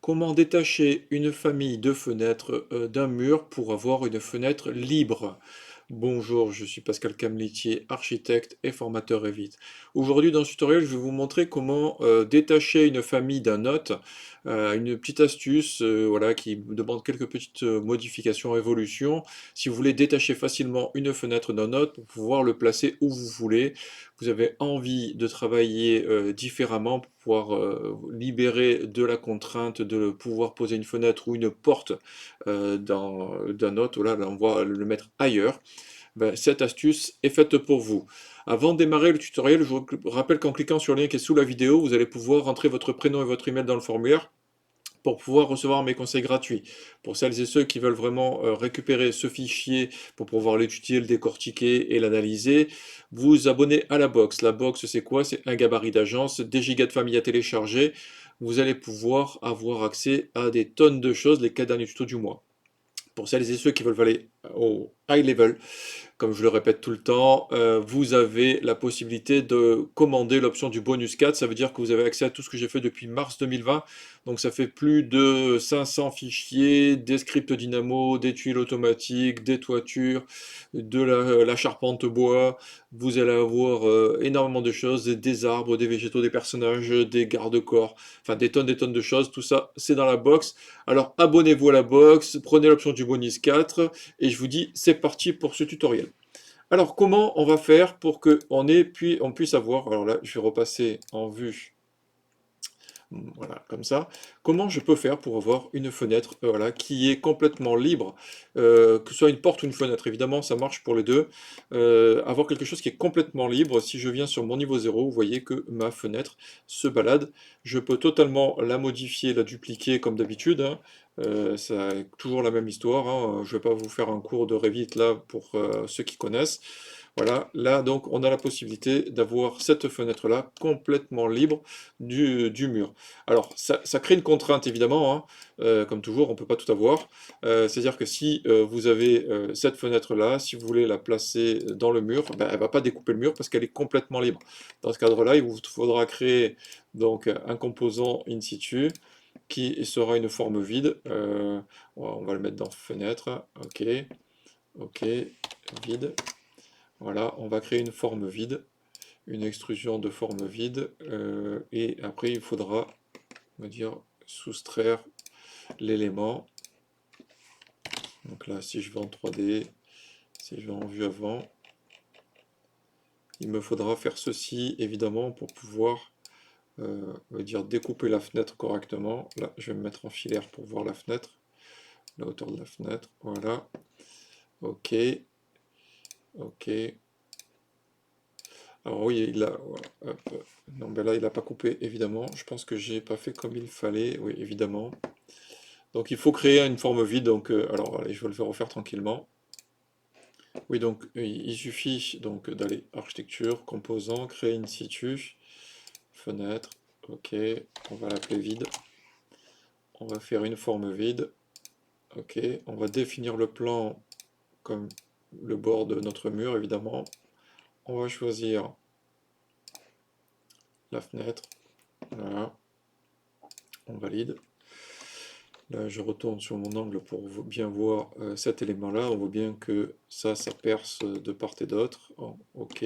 Comment détacher une famille de fenêtres d'un mur pour avoir une fenêtre libre? Bonjour, je suis Pascal Camlitier, architecte et formateur Revit. Aujourd'hui, dans ce tutoriel, je vais vous montrer comment détacher une famille d'un hôte. Une petite astuce voilà, qui demande quelques petites modifications, évolutions. Si vous voulez détacher facilement une fenêtre d'un hôte pour pouvoir le placer où vous voulez, vous avez envie de travailler différemment pour pouvoir libérer de la contrainte de pouvoir poser une fenêtre ou une porte d'un hôte, voilà, là, on va le mettre ailleurs. Ben, cette astuce est faite pour vous. Avant de démarrer le tutoriel, je vous rappelle qu'en cliquant sur le lien qui est sous la vidéo, vous allez pouvoir rentrer votre prénom et votre email dans le formulaire pour pouvoir recevoir mes conseils gratuits. Pour celles et ceux qui veulent vraiment récupérer ce fichier pour pouvoir l'étudier, le décortiquer et l'analyser, vous abonnez à la box. La box, c'est quoi? C'est un gabarit d'agence, des gigas de famille à télécharger. Vous allez pouvoir avoir accès à des tonnes de choses, les 4 derniers tutos du mois. Pour celles et ceux qui veulent aller au high level, comme je le répète tout le temps, vous avez la possibilité de commander l'option du bonus 4. Ça veut dire que vous avez accès à tout ce que j'ai fait depuis mars 2020. Donc ça fait plus de 500 fichiers, des scripts Dynamo, des tuiles automatiques, des toitures, de la charpente bois. Vous allez avoir énormément de choses, des arbres, des végétaux, des personnages, des garde-corps, enfin des tonnes de choses. Tout ça, c'est dans la box. Alors abonnez-vous à la box, prenez l'option du bonus 4 et je vous dis c'est parti pour ce tutoriel. Alors, comment on va faire pour qu'on on puisse avoir, alors là, je vais repasser en vue, voilà, comme ça. Comment je peux faire pour avoir une fenêtre, voilà, qui est complètement libre, que ce soit une porte ou une fenêtre, évidemment, ça marche pour les deux. Avoir quelque chose qui est complètement libre, si je viens sur mon niveau 0, vous voyez que ma fenêtre se balade. Je peux totalement la modifier, la dupliquer comme d'habitude, hein. Ça toujours la même histoire, hein. Je ne vais pas vous faire un cours de Revit là pour ceux qui connaissent. Voilà, là donc on a la possibilité d'avoir cette fenêtre-là complètement libre du mur. Alors ça crée une contrainte évidemment, hein, comme toujours, on ne peut pas tout avoir. C'est-à-dire que si vous avez cette fenêtre-là, si vous voulez la placer dans le mur, ben, elle ne va pas découper le mur parce qu'elle est complètement libre. Dans ce cadre-là, il vous faudra créer donc un composant in situ qui sera une forme vide. On va le mettre dans fenêtre, ok, ok, vide. Voilà, on va créer une forme vide, une extrusion de forme vide, et après il faudra, on va dire, soustraire l'élément. Donc là, si je vais en 3D, si je vais en vue avant, il me faudra faire ceci, évidemment, pour pouvoir, on va dire, découper la fenêtre correctement. Là, je vais me mettre en filaire pour voir la fenêtre, la hauteur de la fenêtre, voilà. Ok, ok. Alors oui, voilà, hop. Non, ben là, il n'a pas coupé, évidemment. Je pense que j'ai pas fait comme il fallait, oui, évidemment. Donc il faut créer une forme vide, donc alors allez, je vais le faire refaire tranquillement. Oui, donc il suffit donc d'aller architecture, composant, créer in situ, fenêtre, ok, on va l'appeler vide. On va faire une forme vide, ok, on va définir le plan comme le bord de notre mur, évidemment. On va choisir la fenêtre, voilà, on valide. Là, je retourne sur mon angle pour bien voir cet élément-là. On voit bien que ça perce de part et d'autre. Oh, ok.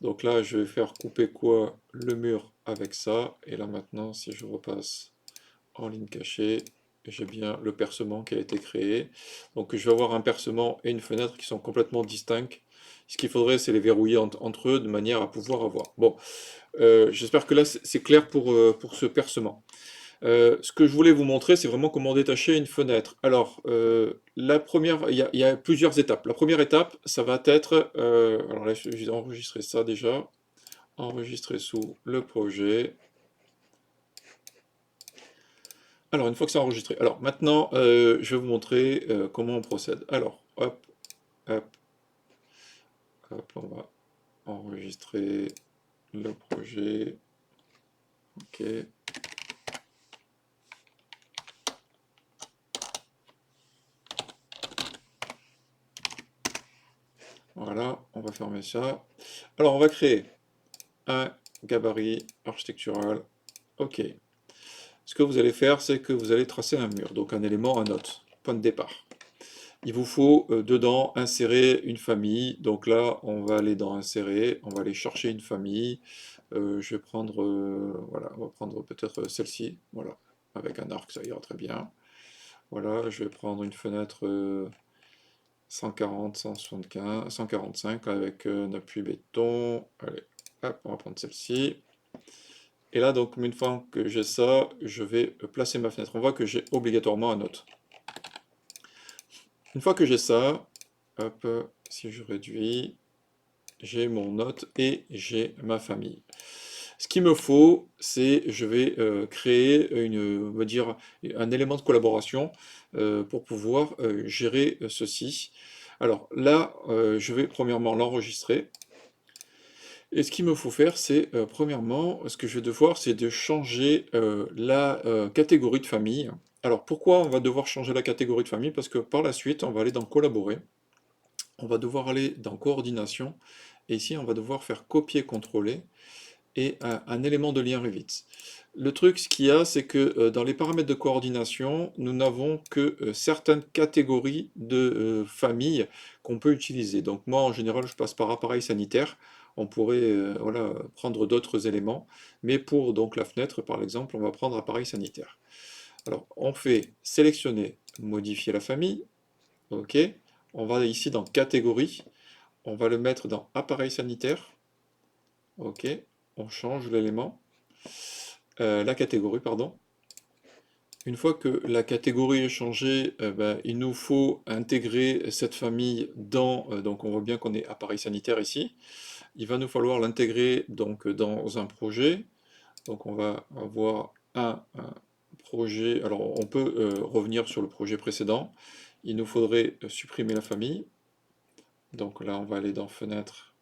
Donc là, je vais faire couper quoi? Le mur avec ça. Et là maintenant, si je repasse en ligne cachée, j'ai bien le percement qui a été créé. Donc je vais avoir un percement et une fenêtre qui sont complètement distincts. Ce qu'il faudrait, c'est les verrouiller entre eux de manière à pouvoir avoir. Bon, j'espère que là, c'est clair pour ce percement. Ce que je voulais vous montrer, c'est vraiment comment détacher une fenêtre. Alors, la première, il y a plusieurs étapes. La première étape, ça va être, alors là, je vais enregistrer ça déjà, enregistrer sous le projet. Alors, une fois que c'est enregistré, alors maintenant, je vais vous montrer comment on procède. Alors, hop, hop, hop, on va enregistrer le projet. Ok. Voilà, on va fermer ça. Alors, on va créer un gabarit architectural. Ok. ce que vous allez faire, c'est que vous allez tracer un mur, donc un élément, un note, point de départ. Il vous faut dedans insérer une famille, donc là on va aller dans insérer, on va aller chercher une famille. Je vais prendre, voilà, on va prendre peut-être celle-ci, voilà, avec un arc, ça ira très bien. Voilà, je vais prendre une fenêtre 140, 175, 145 avec un appui béton. Allez, hop, on va prendre celle-ci. Et là, donc, une fois que j'ai ça, je vais placer ma fenêtre. On voit que j'ai obligatoirement un note. Une fois que j'ai ça, hop, si je réduis, j'ai mon note et j'ai ma famille. Ce qu'il me faut, c'est, je vais créer on va dire, un élément de collaboration pour pouvoir gérer ceci. Alors là, je vais premièrement l'enregistrer. Et ce qu'il me faut faire, c'est premièrement, ce que je vais devoir, c'est de changer la catégorie de famille. Alors pourquoi on va devoir changer la catégorie de famille? Parce que par la suite, on va aller dans collaborer, on va devoir aller dans coordination, et ici on va devoir faire copier-coller et un élément de lien Revit. Le truc, ce qu'il y a, c'est que dans les paramètres de coordination, nous n'avons que certaines catégories de familles qu'on peut utiliser. Donc moi, en général, je passe par appareil sanitaire. On pourrait voilà, prendre d'autres éléments, mais pour donc la fenêtre, par exemple, on va prendre appareil sanitaire. Alors, on fait sélectionner, modifier la famille. OK. On va ici dans catégorie. On va le mettre dans appareil sanitaire. OK. On change l'élément. La catégorie, pardon. Une fois que la catégorie est changée, ben, il nous faut intégrer cette famille dans, donc on voit bien qu'on est appareil sanitaire ici. Il va nous falloir l'intégrer donc dans un projet. Donc on va avoir un projet, alors on peut revenir sur le projet précédent. Il nous faudrait supprimer la famille. Donc là on va aller dans fenêtre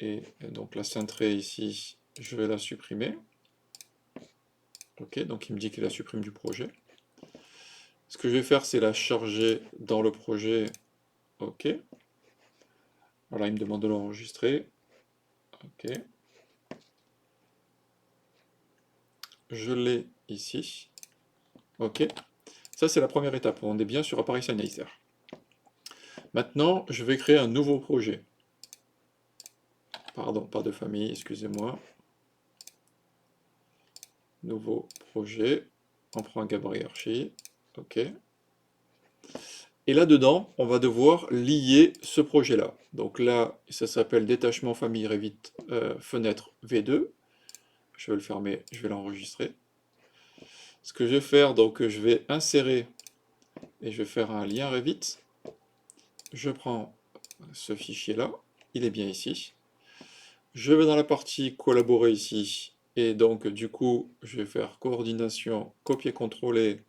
et donc la cintrée ici, je vais la supprimer. Ok, donc il me dit qu'il la supprime du projet. Ce que je vais faire, c'est la charger dans le projet. Ok. Voilà, il me demande de l'enregistrer. Ok. Je l'ai ici. Ok. Ça, c'est la première étape. On est bien sur appareil sanitaire. Maintenant, je vais créer un nouveau projet. Pardon, pas de famille, excusez-moi. Nouveau projet. On prend un gabarit archi. Ok. Et là-dedans, on va devoir lier ce projet-là. Donc là, ça s'appelle détachement famille Revit fenêtre V2. Je vais le fermer, je vais l'enregistrer. Ce que je vais faire, donc je vais insérer et je vais faire un lien Revit. Je prends ce fichier-là, il est bien ici. Je vais dans la partie collaborer ici, et donc du coup, je vais faire coordination, copier-coller,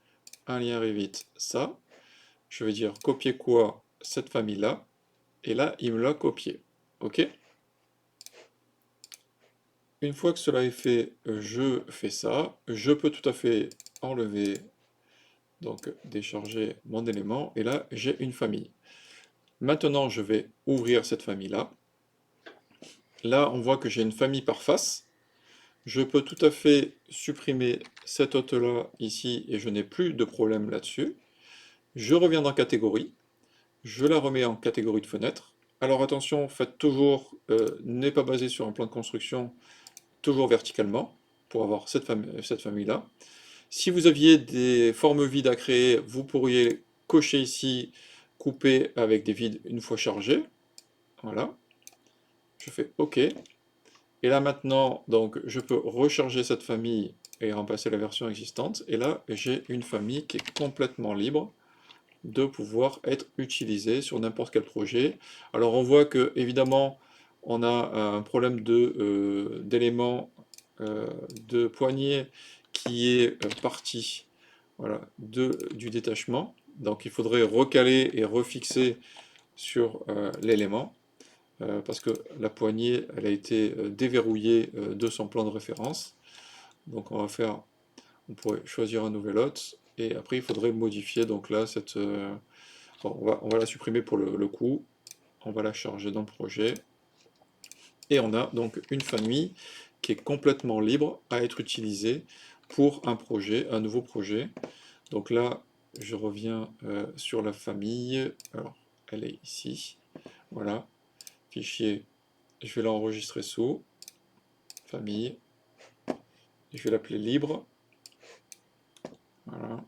un lien Revit, ça. Je vais dire copier quoi, cette famille-là, et là, il me l'a copié. Ok? Une fois que cela est fait, je fais ça. Je peux tout à fait enlever, donc décharger mon élément, et là, j'ai une famille. Maintenant, je vais ouvrir cette famille-là. Là, on voit que j'ai une famille par face. Je peux tout à fait supprimer cette hôte-là ici et je n'ai plus de problème là-dessus. Je reviens dans catégorie. Je la remets en catégorie de fenêtre. Alors attention, faites toujours, n'est pas basé sur un plan de construction, toujours verticalement, pour avoir cette famille-là. Si vous aviez des formes vides à créer, vous pourriez cocher ici, couper avec des vides une fois chargés. Voilà. Je fais OK. Et là maintenant, donc, je peux recharger cette famille et remplacer la version existante. Et là, j'ai une famille qui est complètement libre de pouvoir être utilisée sur n'importe quel projet. Alors on voit que évidemment, on a un problème d'éléments de poignée qui est parti voilà, du détachement. Donc il faudrait recaler et refixer sur l'élément. Parce que la poignée, elle a été déverrouillée de son plan de référence. Donc on pourrait choisir un nouvel hôte, et après il faudrait modifier, donc là, bon, on va la supprimer pour le coup, on va la charger dans le projet, et on a donc une famille qui est complètement libre à être utilisée pour un projet, un nouveau projet. Donc là, je reviens sur la famille. Alors, elle est ici. Voilà. Fichier, je vais l'enregistrer sous famille. Je vais l'appeler libre. Voilà.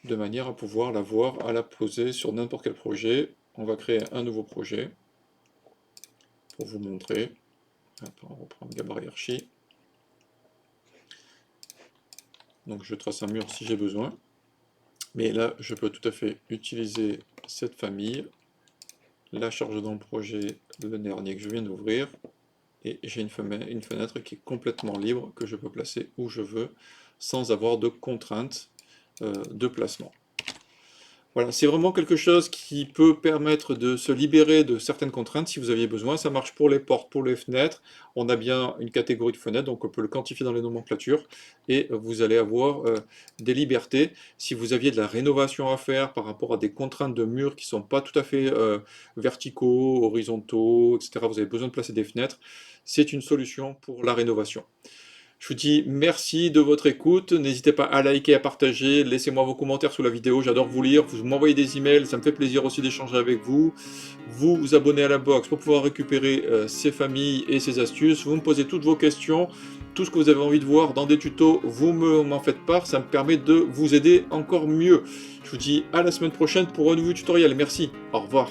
De manière à pouvoir l'avoir à la poser sur n'importe quel projet. On va créer un nouveau projet pour vous montrer. On reprend le gabarit archi. Donc je trace un mur si j'ai besoin. Mais là, je peux tout à fait utiliser cette famille, la charge dans le projet, le dernier que je viens d'ouvrir, et j'ai une fenêtre qui est complètement libre, que je peux placer où je veux, sans avoir de contraintes de placement. Voilà, c'est vraiment quelque chose qui peut permettre de se libérer de certaines contraintes si vous aviez besoin. Ça marche pour les portes, pour les fenêtres. On a bien une catégorie de fenêtres, donc on peut le quantifier dans les nomenclatures. Et vous allez avoir des libertés. Si vous aviez de la rénovation à faire par rapport à des contraintes de murs qui ne sont pas tout à fait verticaux, horizontaux, etc., vous avez besoin de placer des fenêtres, c'est une solution pour la rénovation. Je vous dis merci de votre écoute, n'hésitez pas à liker, à partager, laissez-moi vos commentaires sous la vidéo, j'adore vous lire, vous m'envoyez des emails, ça me fait plaisir aussi d'échanger avec vous. Vous vous abonnez à la box pour pouvoir récupérer ces familles et ces astuces, vous me posez toutes vos questions, tout ce que vous avez envie de voir dans des tutos, vous m'en faites part, ça me permet de vous aider encore mieux. Je vous dis à la semaine prochaine pour un nouveau tutoriel, merci, au revoir.